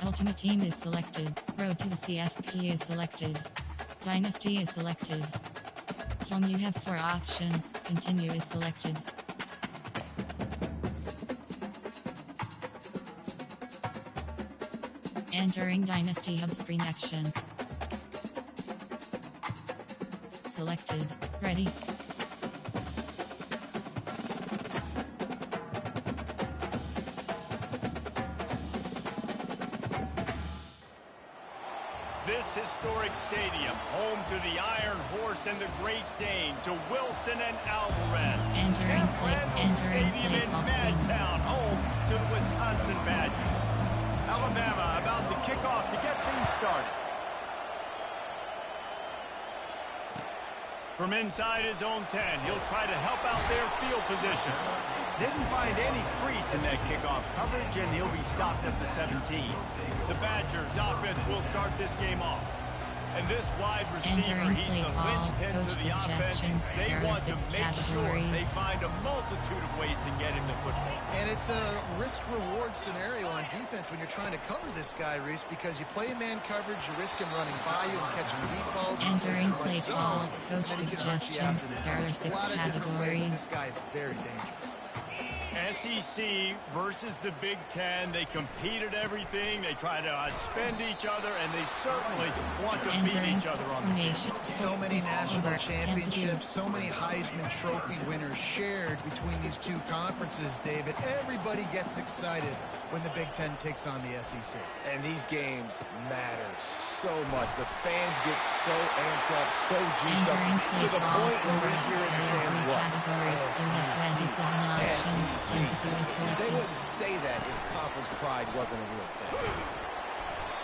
Ultimate Team is selected. Road to the CFB is selected. Dynasty is selected. Home, you have 4 options. Continue is selected. Entering Dynasty Hub screen actions. Selected. Ready. This historic stadium, home to the Iron Horse and the Great Dane, to Wilson and Alvarez. Entering Stadium in ball screen. Madtown, home to the Wisconsin Badgers. Alabama about to kick off to get things started. From inside his own 10, he'll try to help out their field position. Didn't find any crease in that kickoff coverage, and he'll be stopped at the 17. The Badgers offense will start this game off. And this wide receiver, he's the linchpin to the offense. They want to make sure they find a multitude of ways to get him the football. And it's a risk-reward scenario on defense when you're trying to cover this guy, Reese, because you play man coverage, you risk him running by you and catching deep balls. Entering play call, coach suggestions, there are 6 categories. This guy is very dangerous. SEC versus the Big Ten. They compete at everything. They try to outspend each other, and they certainly want to beat each other on the field. So many national championships, so many Heisman Trophy winners shared between these two conferences, David. Everybody gets excited when the Big Ten takes on the SEC. And these games matter so much. The fans get so amped up, so juiced up, to the point where we hear in the stands what? SEC. They wouldn't say that if conference pride wasn't a real thing.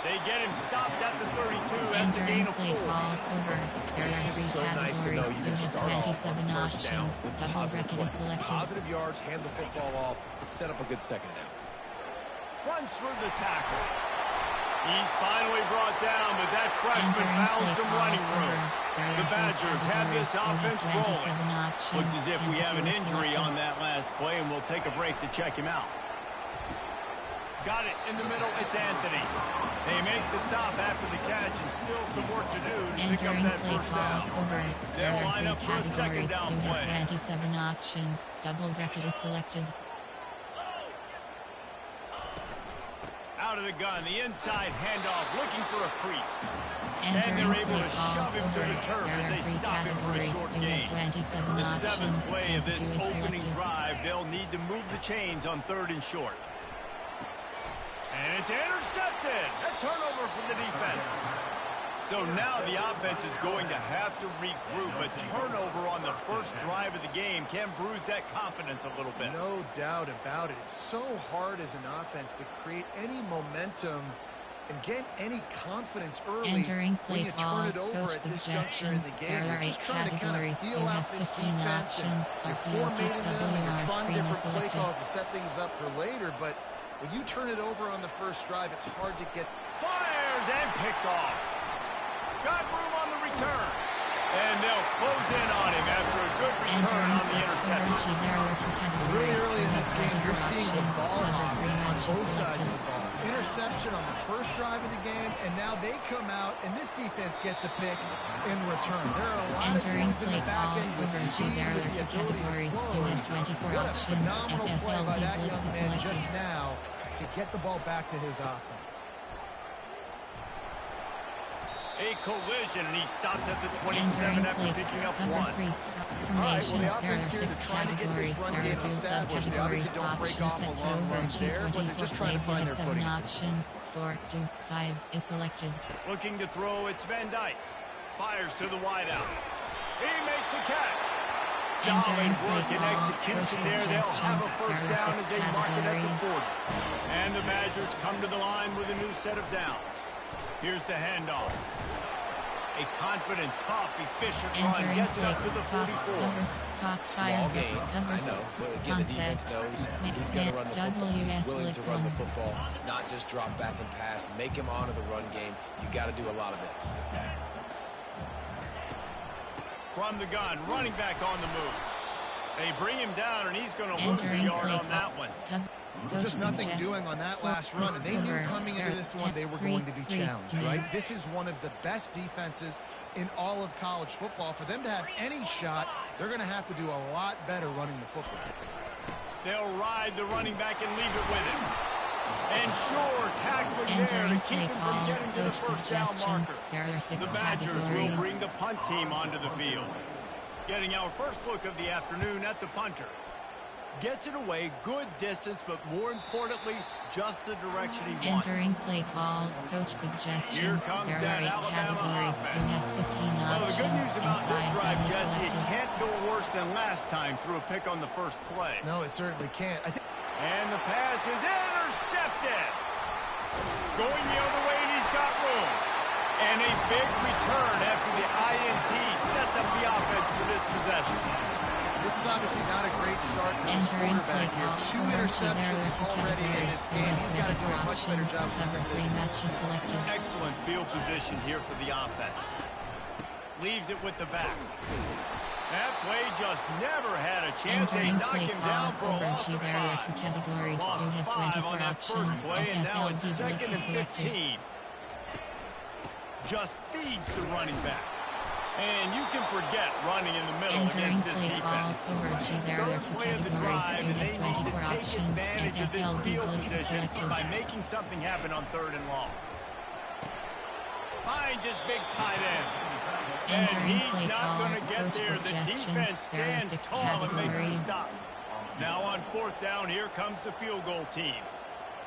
They get him stopped at the 32. That's a gain of 4. There are 3 categories. You have 27 options. Double bracket is selected. Positive yards, hand the football off, set up a good second down. Runs through the tackle. He's finally brought down, but that freshman found some running room. The Badgers have this offense rolling. Looks as if we have an injury on that last play, and we'll take a break to check him out. Got it in the middle. It's Anthony. They make the stop after the catch, and still some work to do to pick up that first down. They'll line up for a second down play. 27 options. Double bracket is selected. Out of the gun, the inside handoff, looking for a crease. And they're able to shove him to the turf as they stop him for a short gain. The 7th play of this opening drive, they'll need to move the chains on 3rd and short. And it's intercepted. A turnover for the defense. So now the offense is going to have to regroup. A turnover on the first drive of the game can bruise that confidence a little bit. No doubt about it. It's so hard as an offense to create any momentum and get any confidence early when you turn it over at this juncture in the game. You're just trying to kind of feel out this defense, and you're formatting them, and you're trying different play calls to set things up for later. But when you turn it over on the first drive, it's hard to get... Fires and picked off. Got room on the return. And they'll close in on him after a good return on the interception. Really early in this game, you're seeing the ball hogs on both sides of the ball. Interception on the first drive of the game, and now they come out, and this defense gets a pick in return. There are a lot of dudes in the back end with speed, with the ability to close. What a phenomenal play by that young man just now to get the ball back to his offense. A collision, and he stopped at the 27 after picking up 1. All right, well, the offense here, they're trying to get this run game established. They obviously don't break off a long run there, but they're just trying to find their footing. Options. 4 to 5 is selected. Looking to throw, it's Van Dyke. Fires to the wideout. He makes a catch. Solid work and execution there. They'll have a first down as they mark it at the 40. And the Badgers come to the line with a new set of downs. Here's the handoff. A confident, tough, efficient run gets it up to the 44. Small game, I know, but again, the defense knows he's going to run the football. He's willing to run the football, not just drop back and pass, make him honor the run game. You got to do a lot of this. From the gun, running back on the move. They bring him down, and he's going to lose a yard on that one. Just nothing doing on that last run, and they knew coming into this one they were going to be challenged, right? This is one of the best defenses in all of college football. For them to have any shot, they're going to have to do a lot better running the football. They'll ride the running back and leave it with him. And sure, tackling there to keep him from getting to the first down marker. The Badgers will bring the punt team onto the field. Getting our first look of the afternoon at the punter. Gets it away, good distance, but more importantly, just the direction he wants. Entering play call, coach suggestions. There are 8 categories. You have 15 options. Well, the good news about this drive, Jesse, it selected. can't go worse than last time through a pick on the first play. No, it certainly can't. And the pass is intercepted. Going the other way, and he's got room. And a big return after the INT sets up the offense for this possession. This is obviously not a great start for this quarterback here. 2 interceptions already in this game. He's got to do a much better job with this decision. Excellent field position here for the offense. Leaves it with the back. That play just never had a chance. They knock him down for a loss of 5. Categories. Lost You have 5 on 24 that first options. play, and now it's SSLB 2nd and selected. 15. Just feeds the running back. And you can forget running in the middle Entering against this play call defense. over G. There are 2 Play of the categories. drive, You and they have need to 24 take options. advantage of this SSLB field blitz position selected. by making something happen on 3rd and long. Finds his big tight end. And Entering he's play not call, going to get coach there. The defense suggestions. There are stands 6 tall and makes the categories. stop. Now on 4th down, here comes the field goal team.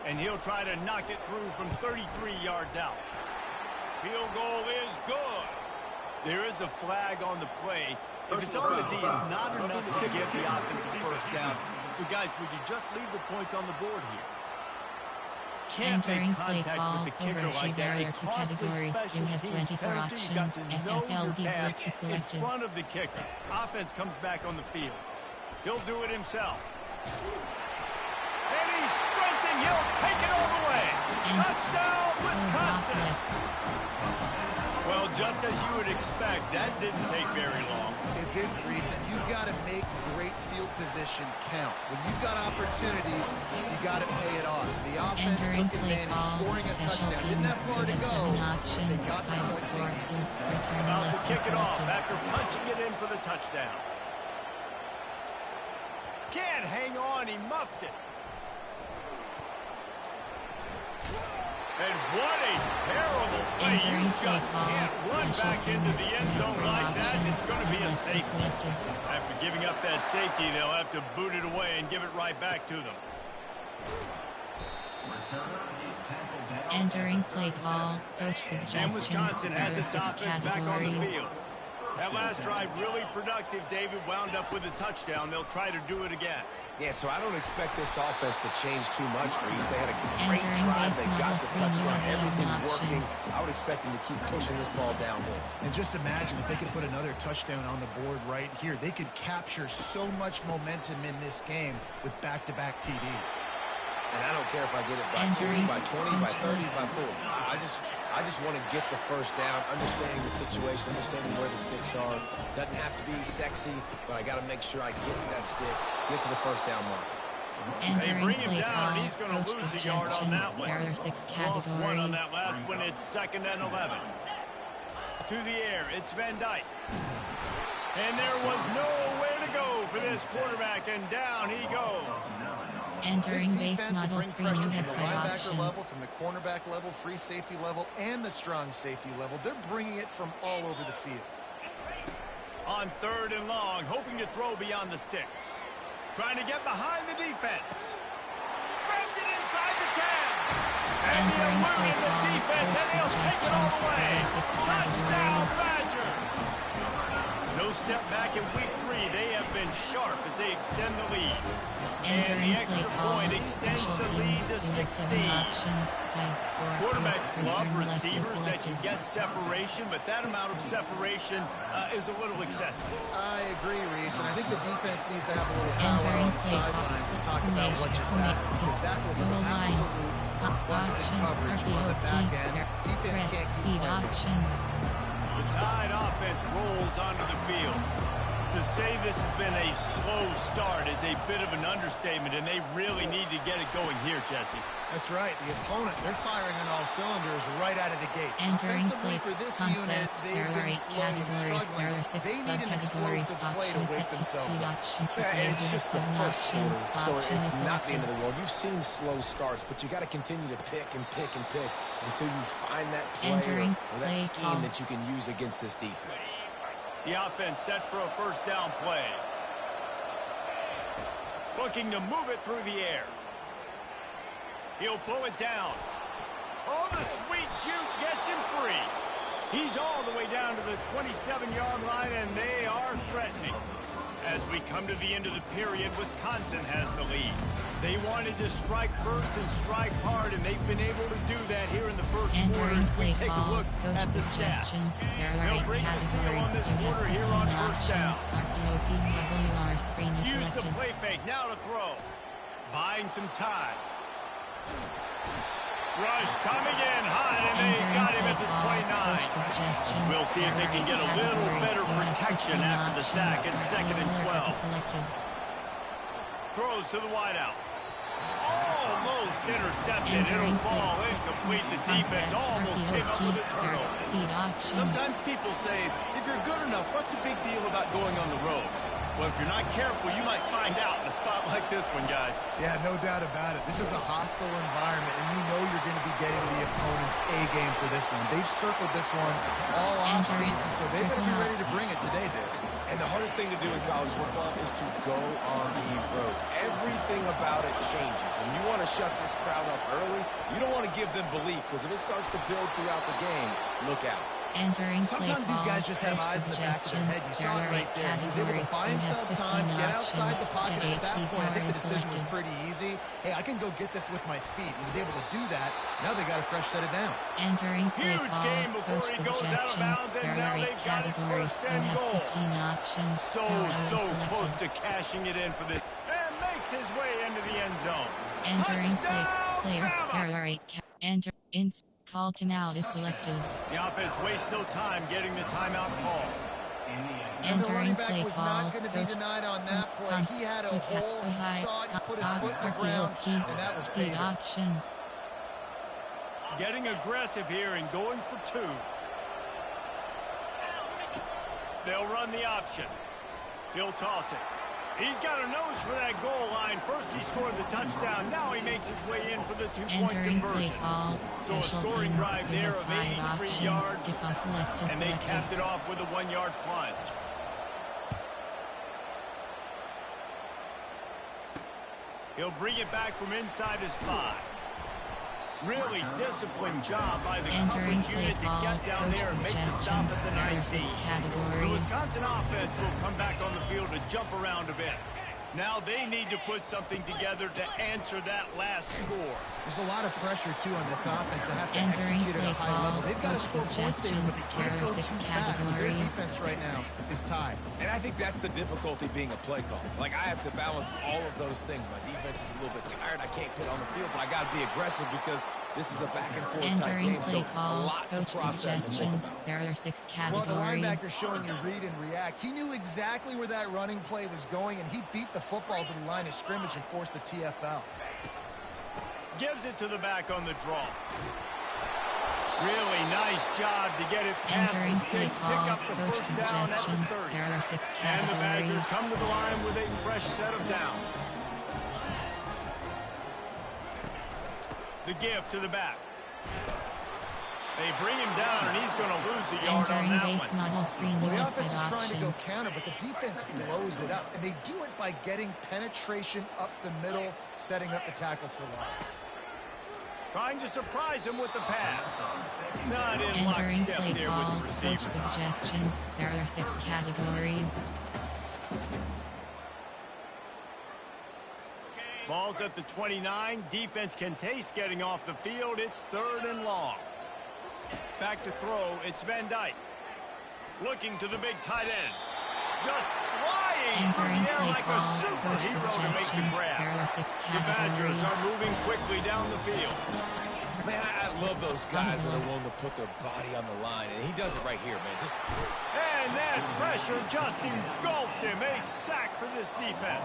And he'll try to knock it through from 33 yards out. Field goal is good. There is a flag on the play. If it's on the D, it's not enough to get the offensive first down. So, guys, would you just leave the points on the board here? Can't Entering make play contact call with the kicker over G. like There that. are A 2 costly categories. You special have teams 24 penalty. You've got options. to know SSLB your path blitz in selected. front of the kicker. Offense comes back on the field. He'll do it himself. And he's sprinting. He'll take it all the way. Touchdown, Wisconsin. Well, just as you would expect, that didn't take very long. It didn't, Reese, and you've got to make great field position count. When you've got opportunities, you got to pay it off. The offense Entering took play advantage, call, scoring a special touchdown. Didn't have teams. far You to have go. 7 They options. got the 5 points they for needed. return About to left kick it off selected. after punching it in for the touchdown. Can't hang on. He muffs it. And what a terrible play. You just can't run back into the end zone like that, and it's going to be a safety. After giving up that safety, they'll have to boot it away and give it right back to them. Entering play call, coach And suggestions. Wisconsin has There are its 6 offense back on the categories. field. That last drive really productive. David wound up with a touchdown. They'll try to do it again. Yeah, so I don't expect this offense to change too much, Reese. They had a great Entering drive. base They got model the touchdown. screen, Everything's working. options. I would expect them to keep pushing this ball downhill. And just imagine if they could put another touchdown on the board right here. They could capture so much momentum in this game with back-to-back TDs. And I don't care if I get it by 2, by 20, by 30, by 40. I just want to get the first down, understanding the situation, understanding where the sticks are. Doesn't have to be sexy, but I got to make sure I get to that stick, get to the first down mark. They Entering bring him play down, call, and he's going to coach lose a yard on that suggestions. one. There are 6 Lost 1 on that categories. last one. It's 2nd and 11. To the air, it's Van Dyke. And there was nowhere to go for this quarterback, and down he goes. Entering base This defense will model bring screen, pressure you from have the 5 linebacker level, options. from the cornerback level, free safety level, and the strong safety level. They're bringing it from all over the field. On 3rd and long, hoping to throw beyond the sticks. Trying to get behind the defense. Grabs it inside the 10. And the Entering play eluding the call, defense, and coach he'll take it all the suggestions. way. There are 6 Touchdown, categories. Badger. No step back in week 3. They have been sharp as they extend the lead. And the Entering play extra call, point extends special the lead teams. to You have 7 16. options. 5 for Quarterbacks love return left receivers that can selected. get separation, but that amount of separation is a little excessive. I agree, Reese, and I think the defense needs to have a little power Entering on the play call, sidelines and talk about what just happened, because that was an goal line. absolute busted coverage on the back end. Defense can't keep speed playing. option. The Tide offense rolls onto the field. To say this has been a slow start is a bit of an understatement, and they really need to get it going here, Jesse. That's right. The opponent, they're firing on all cylinders right out of the gate. Entering Offensively for this unit, they've been slow and struggling. They need an explosive play to wake themselves up. Yeah, and it's just the first quarter, so it's not the end of the world. You've seen slow starts, but you got to continue to pick and pick and pick until you find that play or that scheme that you can use against this defense. The offense set for a first down play. Looking to move it through the air. He'll pull it down. Oh, the sweet juke gets him free. He's all the way down to the 27-yard line, and they are threatening. As we come to the end of the period, Wisconsin has the lead. They wanted to strike first and strike hard, and they've been able to do that here in the first quarter. As we take a look at the stats. They'll bring the seal on this quarter here on first down. Use the play fake now to throw. Buying some time. Rush coming in hot, and they got him at the 29. We'll see if they can get a little better protection after the sack. It's 2nd and 12. Throws to the wideout. Almost intercepted. It'll fall incomplete. The defense almost came up with a turnover. Sometimes people say, if you're good enough, what's the big deal about going on the road? Well, if you're not careful, you might find out in a spot like this one, guys. Yeah, no doubt about it. This is a hostile environment, and you know you're going to be getting the opponent's A game for this one. They've circled this one all off-season, so they better be ready to bring it today, Dave. And the hardest thing to do in college football is to go on the road. Everything about it changes, and you want to shut this crowd up early. You don't want to give them belief, because if it starts to build throughout the game, look out. Sometimes these guys just have eyes in the back of their head. You saw it right there. He was able to buy himself time, get outside the pocket. At that point, I think the decision was pretty easy. Hey, I can go get this with my feet. He was able to do that. Now they got a fresh set of downs. Huge game before he goes out of bounds, and now they've got it first and goal. So close to cashing it in for this. And makes his way into the end zone. Call timeout is selected. The offense wastes no time getting the timeout call. And the running back was not going to be denied on that play. He had a hole, he saw it, he put his foot in the ground, and that was speed option. Getting aggressive here and going for two. They'll run the option. He'll toss it. He's got a nose for that goal line. First he scored the touchdown. Now he makes his way in for the two-point conversion. So a scoring drive there of 83 yards. And they capped it off with a 1-yard plunge. He'll bring it back from inside his 5. Really disciplined job by the coverage unit to get down there and make the stop at the 19. The Wisconsin offense will come back on the field to jump around a bit. Now they need to put something together to answer that last score. There's a lot of pressure, too, on this offense to have to execute at a high level. They've got to score points, David, but they can't go too fast because their defense right now is tied. And I think that's the difficulty being a play call. Like, I have to balance all of those things. My defense is a little bit tired. I can't get on the field, but I got to be aggressive because this is a back-and-forth type game, so a lot to process and think about. There are 6 categories. Well, the linebacker showing you read and react. He knew exactly where that running play was going, and he beat the football to the line of scrimmage and forced the TFL. Gives it to the back on the draw. Really nice job to get it past the sticks. Pick up the first down at the 30. There are 6 categories. And the Badgers come to the line with a fresh set of downs. The give to the back. They bring him down, and he's going to lose a yard on that one. Well, the offense is trying to go counter, but the defense blows it up, and they do it by getting penetration up the middle, setting up the tackle for loss. Trying to surprise him with the pass. Not in lockstep there with the receiver. Coach suggestions. There are 6 categories. Ball's at the 29. Defense can taste getting off the field. It's 3rd and long. Back to throw. It's Van Dyke. Looking to the big tight end. Just flying through the air like a superhero to make the grab. The Badgers are moving quickly down the field. Man, I love those guys that are willing to put their body on the line, and he does it right here, man. And that pressure just engulfed him. A sack for this defense.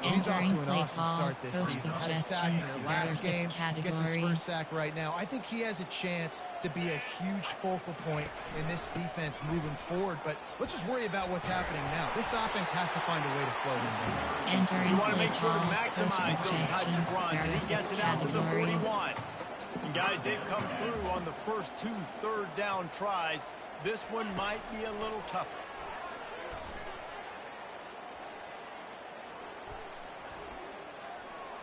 He's off to an awesome start this season. Had a sack in their last game, gets his first sack right now. I think he has a chance to be a huge focal point in this defense moving forward, but let's just worry about what's happening now. This offense has to find a way to slow him down. You want to make sure to maximize those types of runs, and he gets it out to the 41. And guys, they've come through on the first 2 third-down tries. This one might be a little tougher.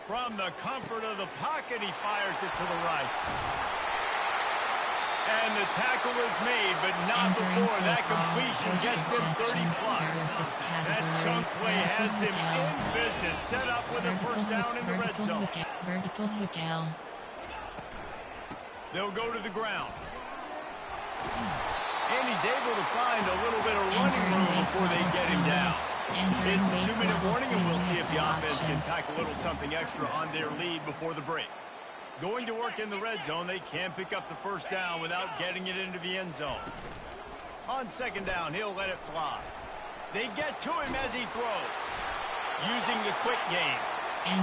From the comfort of the pocket, he fires it to the right. And the tackle is made, but not before that completion gets them 30+. That chunk play has them in business, set up with a first down in the red zone. Vertical hook L. They'll go to the ground. And he's able to find a little bit of running room before they get him down. It's a 2-minute warning, and we'll see if the offense can tack a little something extra on their lead before the break. Going to work in the red zone, they can pick up the first down without getting it into the end zone. On second down, he'll let it fly. They get to him as he throws. Using the quick game.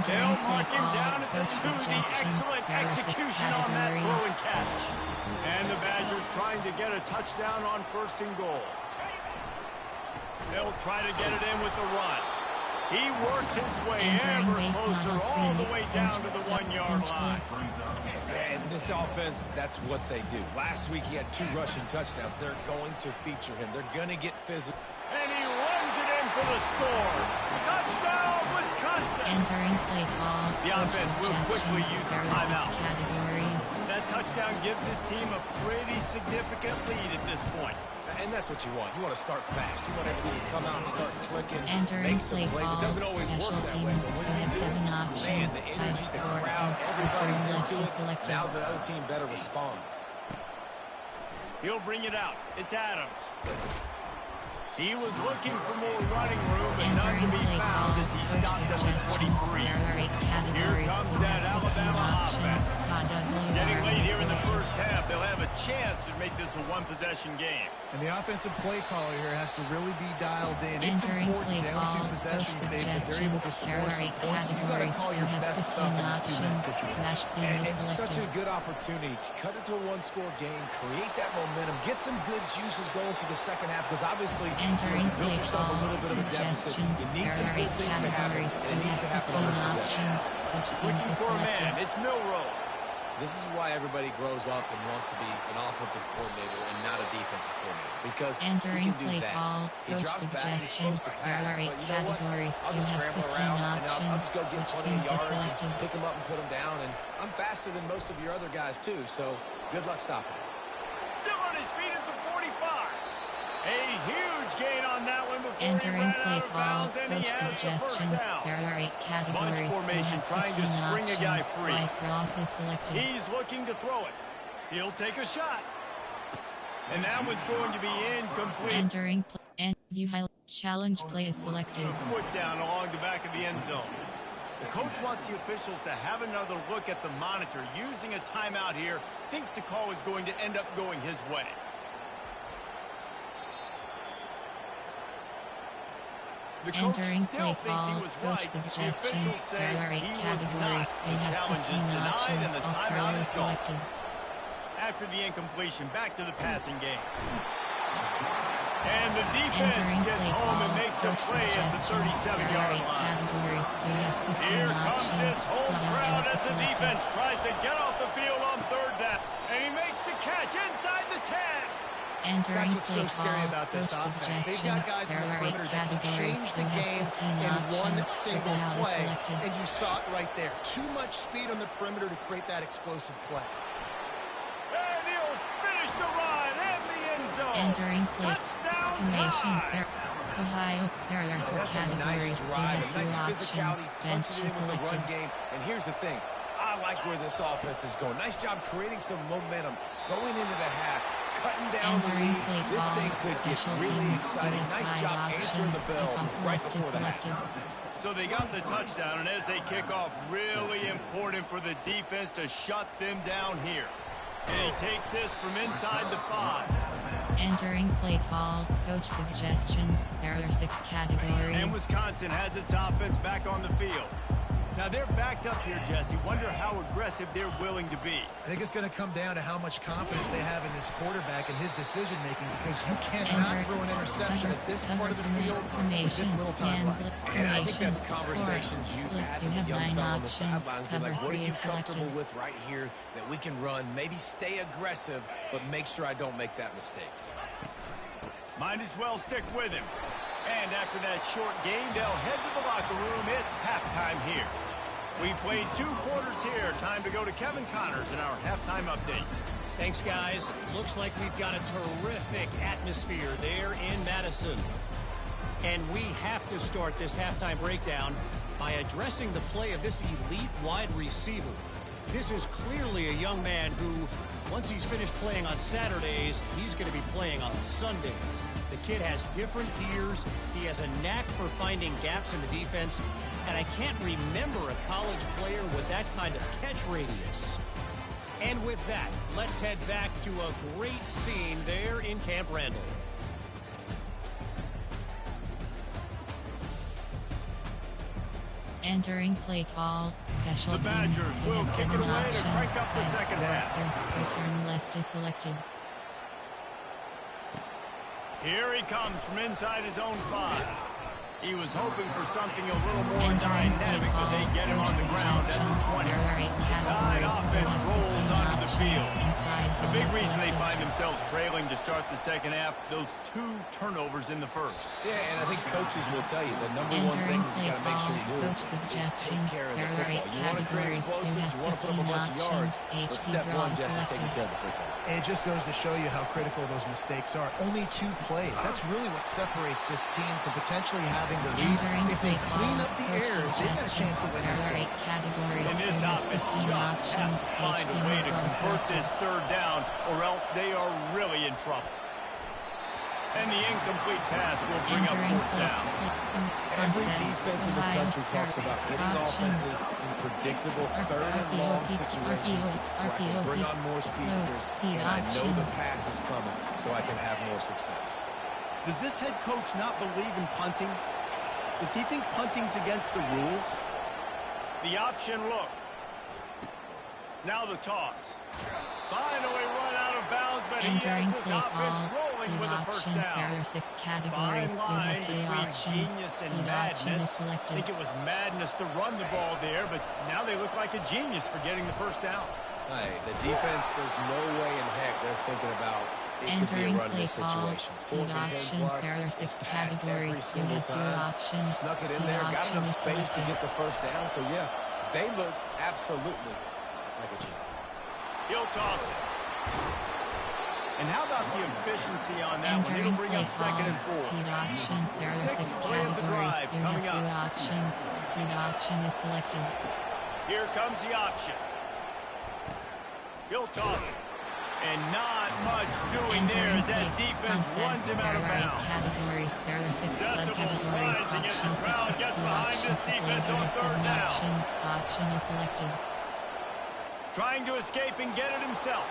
They'll mark him down at the 2. The excellent execution on that throw and catch. And the Badgers trying to get a touchdown on first and goal. They'll try to get it in with the run. He works his way ever closer all the way down to the 1-yard line. And this offense, that's what they do. Last week he had 2 rushing touchdowns. They're going to feature him. They're going to get physical. And he runs it in for the score. Touchdown, Wisconsin. Entering play call. The offense will quickly use the timeout. Categories. That touchdown gives his team a pretty significant lead at this point. And that's what you want. You want to start fast. You want everything to come out and start clicking, Entering make some play plays. It doesn't always work that way. Teams, But we have 7 options. man, the energy, the crowd, everybody's into it. Selected. Now the other team better respond. He'll bring it out. It's Adams. He was looking for more running room, but none to be found as he stopped at the 23. Here comes that Alabama offense. Getting late here in the first half, they'll have a chance to make this a 1-possession game. And the offensive play caller here has to really be dialed in. It's important down 2 possession stage that they're able to score some points. You've got to call your best stuff in this 2-minute situation. And it's such a good opportunity to cut it to a 1-score game, create that momentum, get some good juices going for the second half, because obviously you built yourself a little bit of a deficit. You need some good things to happen, and it needs to happen on this possession. Looking for a man, it's Milroe. This is why everybody grows up and wants to be an offensive coordinator and not a defensive coordinator, because he can do that. He drops back, he's supposed to pass, but you know what? I'll just scramble around, and I'll just go get plenty of yards and pick him up and put him down, and I'm faster than most of your other guys, too, so good luck stopping him. Still on his feet at the 45. A huge gain on that one before Entering he ran play out of call, bounds, and he coach has the first suggestions. down. There are 8 categories. Bunch formation trying to spring a guy free. Cross is selected. He's looking to throw it. He'll take a shot. And that one's going to be incomplete. Entering and view highlight. Challenge play is selected. Foot down along the back of the end zone. The coach wants the officials to have another look at the monitor. Using a timeout here, thinks the call is going to end up going his way. The coach Entering still play thinks he call, was coach right. The officials suggestions. say There are 8 he was categories. not. We The have challenge 15 is denied, options. and the All timeout pro is is gone. selected. After the incompletion, back to the passing game. And the defense Entering gets play home call, and makes a coach play at the suggestions. There are 37-yard 8 line. categories. We have 15 Here comes options. this whole Slot crowd out as the selected. defense tries to get off the field on third down. And he makes the catch inside the 10. Entering That's what's play so scary call, about this coach offense. They've got guys suggestions. in the There are 8 perimeter that can categories. change the We have game 15 in one options. single Slot out play, selected. and you saw it right there. Too much speed on the perimeter to create that explosive play. And he'll finish the run in the end zone. Entering play Touchdown formation. time. Ohio. There are 4 That's a categories. nice We drive, have a 2 nice options. physicality, Bench punching in is with the selected. run game. And here's the thing. I like where this offense is going. Nice job creating some momentum, going into the half, cutting down the Entering lead. play This call, thing could get special really teams. exciting. We have Nice 5 job answering the options. bell Kickoff right left is before the half. selected. So they got the touchdown, and as they kick off, really important for the defense to shut them down here. And he takes this from inside the 5. Entering play call, coach suggestions. There are 6 categories. And Wisconsin has its offense back on the field. Now they're backed up here, Jesse. Wonder how aggressive they're willing to be. I think it's going to come down to how much confidence they have in this quarterback and his decision-making, because you cannot throw an interception at this part of the field with this little time left. And I think that's conversations you've had with the young fellow on the sidelines. Be like, what are you comfortable with right here that we can run? Maybe stay aggressive, but make sure I don't make that mistake. Might as well stick with him. And after that short game, they'll head to the locker room. It's halftime here. We played 2 quarters here. Time to go to Kevin Connors in our halftime update. Thanks, guys. Looks like we've got a terrific atmosphere there in Madison. And we have to start this halftime breakdown by addressing the play of this elite wide receiver. This is clearly a young man who, once he's finished playing on Saturdays, he's going to be playing on Sundays. The kid has different ears. He has a knack for finding gaps in the defense. And I can't remember a college player with that kind of catch radius. And with that, let's head back to a great scene there in Camp Randall. Entering play call, special The Badgers teams. will We have kick it 7 away to options. crank up the second half. Return left is selected. Here he comes from inside his own 5. He was hoping for something a little more dynamic, but they get him on the ground at the 20. The Tide offense rolls onto the field. The big reason they find themselves trailing to start the second half, those 2 turnovers in the first. Yeah, and I think coaches will tell you the number one thing that you got to make sure you do is take care of the football. You want to create explosives, you want to put up a bunch of yards, but step 1, Jesse, taking care of the football. And it just goes to show you how critical those mistakes are. Only 2 plays. That's really what separates this team from potentially having the lead. If they clean up the errors, they've got a chance to win this game. And this offense just has to find a way to convert this 3rd down, or else they are really in trouble. And the incomplete pass will bring up 4th down. Every defense in the country talks about getting offenses in predictable 3rd and long situations where I can bring on more speedsters, and I know the pass is coming, so I can have more success. Does this head coach not believe in punting? Does he think punting's against the rules? The option look. Now the toss. Finally run out of bounds, but he has this offense rolling with a 1st down. There are 6 categories. Fine line between genius and madness. I think it was madness to run the ball there, but now they look like a genius for getting the 1st down. Hey, the defense, there's no way in heck they're thinking about it could be a run in this situation. Speed option. There are 6 categories. You have 2 options. Snuck it in there, got enough space to get the 1st down. So, yeah, they look absolutely like a genius. He'll toss it. And how about the efficiency on that one? It'll bring up 2nd and 4. Speed option. There are 6 categories. You have 2 options. Speed option is selected. Here comes the option. He'll toss it. And not much doing there as that defense runs him out of bounds. Categories. There are 6 subcategories. Options such as speed option to plays. You have 7 options. Option is selected. Trying to escape and get it himself.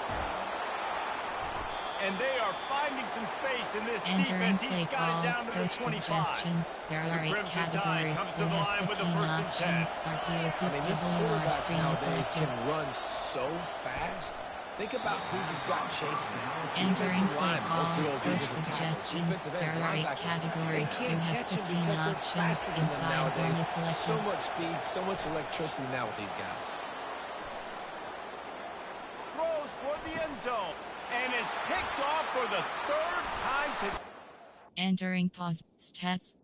And they are finding some space in this defense. He's got it down to the 25. There are the 8 Crimson Tide categories. comes to the line with the 1st and 10. I mean, these quarterbacks nowadays can run so fast. Think about who you've got chasing. Entering play call, coach suggestions. There are 8 categories. You have 15 options. Inside zone is selected. So much speed, so much electricity now with these guys. Throws toward the end zone. And it's picked off for the 3rd time today. Entering pause stats.